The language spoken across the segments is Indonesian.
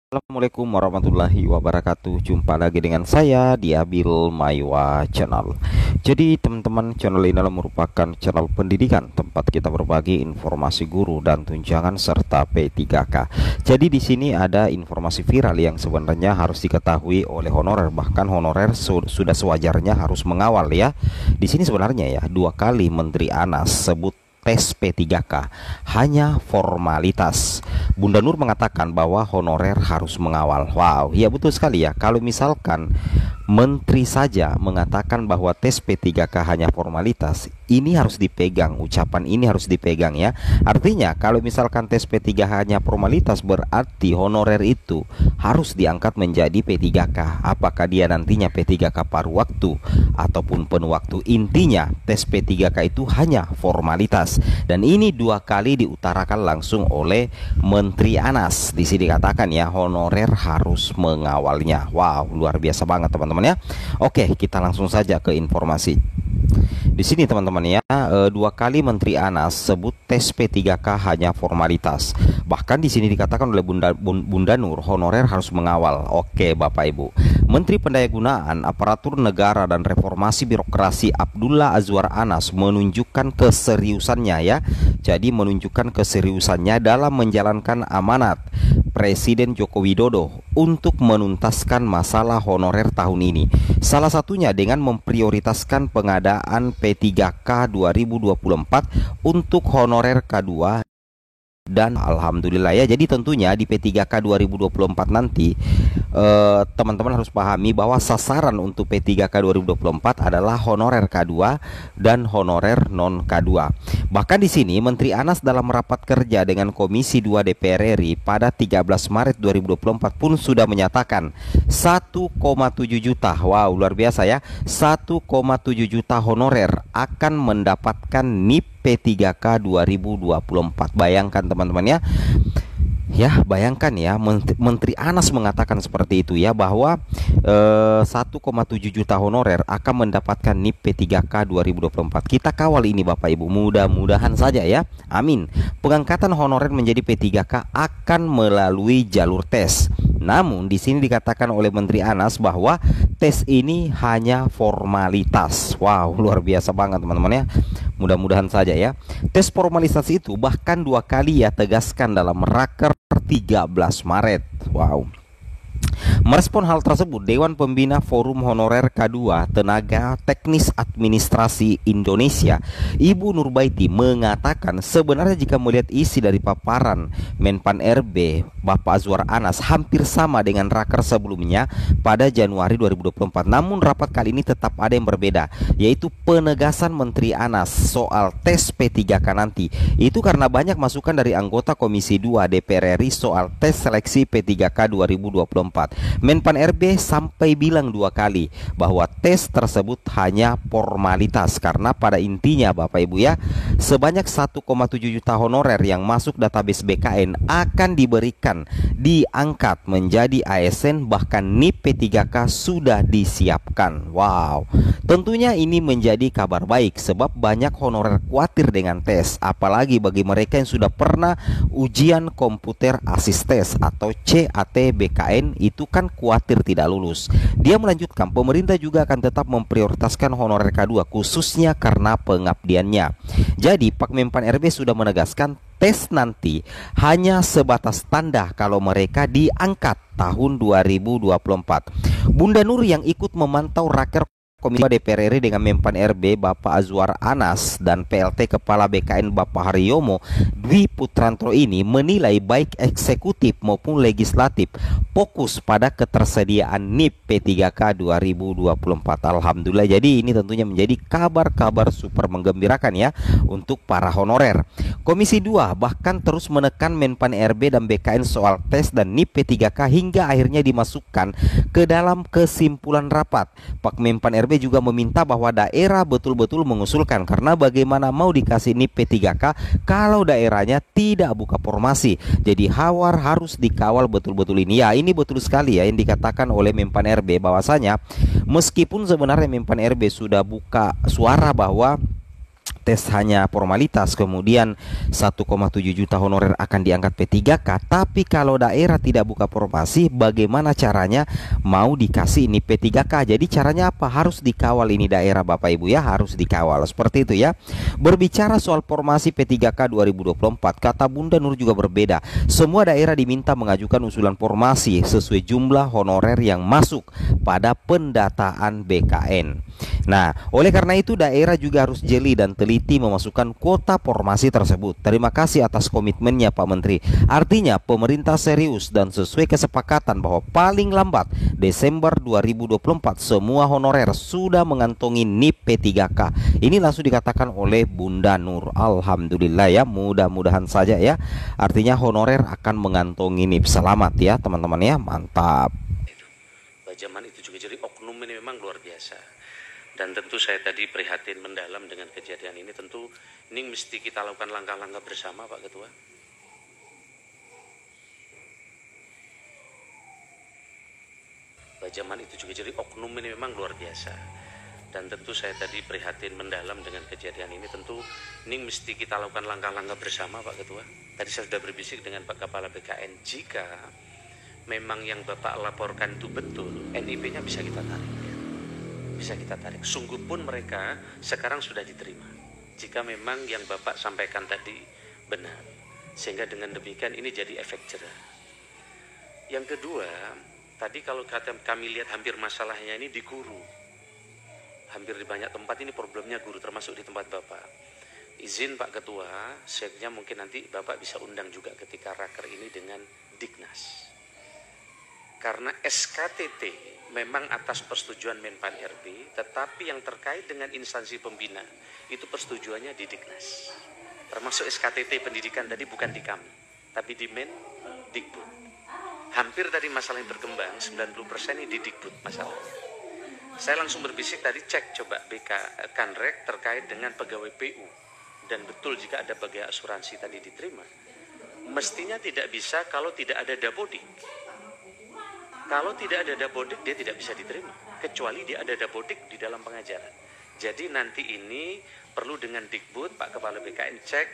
Assalamualaikum warahmatullahi wabarakatuh. Jumpa lagi dengan saya di Abil Maiwa Channel. Jadi teman-teman, channel ini adalah merupakan channel pendidikan tempat kita berbagi informasi guru dan tunjangan serta P3K. Jadi di sini ada informasi viral yang sebenarnya harus diketahui oleh honorer. Bahkan honorer sudah sewajarnya harus mengawal ya. Di sini sebenarnya ya, 2 kali Menteri Anas sebut tes P3K hanya formalitas. Bunda Nur mengatakan bahwa honorer harus mengawal. Wow, ya betul sekali ya. Kalau misalkan menteri saja mengatakan bahwa tes P3K hanya formalitas, ini harus dipegang, ucapan ini harus dipegang ya. Artinya kalau misalkan tes P3K hanya formalitas, berarti honorer itu harus diangkat menjadi P3K. Apakah dia nantinya P3K paruh waktu ataupun penuh waktu, intinya tes P3K itu hanya formalitas. Dan ini 2 kali diutarakan langsung oleh Menteri Anas. Di sini dikatakan ya, honorer harus mengawalnya. Wow, luar biasa banget teman-teman ya. Oke, kita langsung saja ke informasi. Di sini teman-teman ya, 2 kali Menteri Anas sebut tes P3K hanya formalitas. Bahkan di sini dikatakan oleh Bunda Nur, honorer harus mengawal. Oke Bapak Ibu, Menteri Pendayagunaan Aparatur Negara dan Reformasi Birokrasi Abdullah Azwar Anas menunjukkan keseriusannya ya. Jadi menunjukkan keseriusannya dalam menjalankan amanat Presiden Joko Widodo untuk menuntaskan masalah honorer tahun ini. Salah satunya dengan memprioritaskan pengadaan P3K 2024 untuk honorer K2. Dan alhamdulillah ya, jadi tentunya di P3K 2024 nanti teman-teman harus pahami bahwa sasaran untuk P3K 2024 adalah honorer K2 dan honorer non K2. Bahkan di sini Menteri Anas dalam rapat kerja dengan Komisi 2 DPR RI pada 13 Maret 2024 pun sudah menyatakan 1,7 juta, wow luar biasa ya, 1,7 juta honorer akan mendapatkan NIP P3K 2024. Bayangkan teman-teman ya. Ya, bayangkan ya, Menteri Anas mengatakan seperti itu ya, bahwa 1,7 juta honorer akan mendapatkan NIP P3K 2024. Kita kawal ini Bapak Ibu, mudah-mudahan saja ya. Amin. Pengangkatan honorer menjadi P3K akan melalui jalur tes. Namun di sini dikatakan oleh Menteri Anas bahwa tes ini hanya formalitas. Wow, luar biasa banget teman-teman ya. Mudah-mudahan saja ya. Tes formalitas itu bahkan 2 kali ya tegaskan dalam raker 13 Maret. Wow. Merespon hal tersebut, Dewan Pembina Forum Honorer K2 Tenaga Teknis Administrasi Indonesia, Ibu Nurbaiti mengatakan sebenarnya jika melihat isi dari paparan Menpan RB Bapak Azwar Anas hampir sama dengan raker sebelumnya pada Januari 2024. Namun rapat kali ini tetap ada yang berbeda, yaitu penegasan Menteri Anas soal tes P3K nanti. Itu karena banyak masukan dari anggota Komisi 2 DPR RI soal tes seleksi P3K 2024. Menpan RB sampai bilang 2 kali bahwa tes tersebut hanya formalitas, karena pada intinya Bapak Ibu ya, sebanyak 1,7 juta honorer yang masuk database BKN akan diberikan diangkat menjadi ASN, bahkan NIP P3K sudah disiapkan. Wow, tentunya ini menjadi kabar baik sebab banyak honorer khawatir dengan tes, apalagi bagi mereka yang sudah pernah ujian komputer asistes atau CAT BKN itu kan khawatir tidak lulus. Dia melanjutkan, pemerintah juga akan tetap memprioritaskan honorer K2 khususnya karena pengabdiannya. Jadi Pak Menpan RB sudah menegaskan tes nanti hanya sebatas tanda kalau mereka diangkat tahun 2024. Bunda Nur yang ikut memantau raker Komisi 2 DPR RI dengan Menpan RB Bapak Azwar Anas dan PLT Kepala BKN Bapak Haryomo Dwi Putranto ini menilai baik eksekutif maupun legislatif fokus pada ketersediaan NIP P3K 2024. Alhamdulillah, jadi ini tentunya menjadi kabar-kabar super menggembirakan ya untuk para honorer. Komisi 2 bahkan terus menekan Menpan RB dan BKN soal tes dan NIP P3K hingga akhirnya dimasukkan ke dalam kesimpulan rapat. Pak Menpan RB juga meminta bahwa daerah betul-betul mengusulkan, karena bagaimana mau dikasih NIP P3K kalau daerahnya tidak buka formasi. Jadi harus dikawal betul-betul ini. Ya, ini betul sekali ya yang dikatakan oleh Menpan RB, bahwasanya meskipun sebenarnya Menpan RB sudah buka suara bahwa tes hanya formalitas, kemudian 1,7 juta honorer akan diangkat P3K. Tapi kalau daerah tidak buka formasi, bagaimana caranya mau dikasih ini P3K? Jadi caranya apa? Harus dikawal ini daerah Bapak Ibu ya, harus dikawal seperti itu ya. Berbicara soal formasi P3K 2024, kata Bunda Nur juga berbeda. Semua daerah diminta mengajukan usulan formasi sesuai jumlah honorer yang masuk pada pendataan BKN. Nah, oleh karena itu daerah juga harus jeli dan teliti memasukkan kuota formasi tersebut. Terima kasih atas komitmennya Pak Menteri. Artinya pemerintah serius dan sesuai kesepakatan bahwa paling lambat Desember 2024 semua honorer sudah mengantongi NIP P3K. Ini langsung dikatakan oleh Bunda Nur. Alhamdulillah ya, mudah-mudahan saja ya. Artinya honorer akan mengantongi NIP. Selamat ya teman-teman ya, mantap. Zaman itu juga jadi oknum ini memang luar biasa. Dan tentu saya tadi prihatin mendalam dengan kejadian ini. Tentu ini mesti kita lakukan langkah-langkah bersama Pak Ketua. Zaman itu juga jadi oknum ini memang luar biasa. Dan tentu saya tadi prihatin mendalam dengan kejadian ini. Tentu ini mesti kita lakukan langkah-langkah bersama Pak Ketua. Tadi saya sudah berbisik dengan Pak Kepala BKN. Jika memang yang Bapak laporkan itu betul, NIP-nya bisa kita tarik ya. Bisa kita tarik. Sungguh pun mereka sekarang sudah diterima. Jika memang yang Bapak sampaikan tadi benar. Sehingga dengan demikian ini jadi efek jerah. Yang kedua, tadi kalau kami lihat hampir masalahnya ini di guru. Hampir di banyak tempat ini problemnya guru, termasuk di tempat Bapak. Izin Pak Ketua, seknya mungkin nanti Bapak bisa undang juga ketika raker ini dengan Dignas. Karena SKTT memang atas persetujuan Menpan RB, tetapi yang terkait dengan instansi pembina itu persetujuannya di Dignas. Termasuk SKTT pendidikan tadi bukan di kami, tapi di Mendikbud. Hampir tadi masalah yang berkembang 90% ini di Dikbud masalahnya. Saya langsung berbisik tadi, cek coba BK Kanrek terkait dengan pegawai PU, dan betul jika ada pegawai asuransi tadi diterima. Mestinya tidak bisa kalau tidak ada dapodik. Kalau tidak ada dapodik dia tidak bisa diterima, kecuali dia ada dapodik di dalam pengajaran. Jadi nanti ini perlu dengan Dikbud, Pak Kepala BKN cek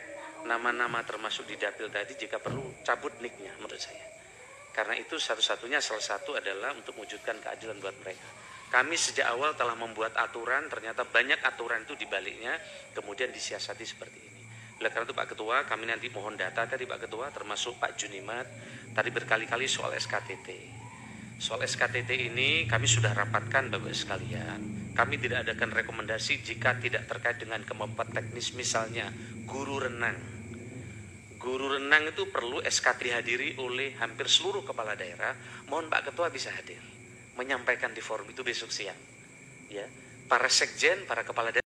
nama-nama termasuk di dapil tadi, jika perlu cabut NIK-nya menurut saya. Karena itu satu-satunya salah satu adalah untuk mewujudkan keadilan buat mereka. Kami sejak awal telah membuat aturan, ternyata banyak aturan itu dibaliknya, kemudian disiasati seperti ini. Oleh karena itu Pak Ketua, kami nanti mohon data tadi Pak Ketua, termasuk Pak Junimat, tadi berkali-kali soal SKTT. Soal SKTT ini kami sudah rapatkan Bapak sekalian. Kami tidak adakan rekomendasi jika tidak terkait dengan kemampuan teknis, misalnya guru renang. Guru renang itu perlu SKT dihadiri oleh hampir seluruh kepala daerah. Mohon Pak Ketua bisa hadir, menyampaikan di forum itu besok siang. Ya, para sekjen, para kepala daerah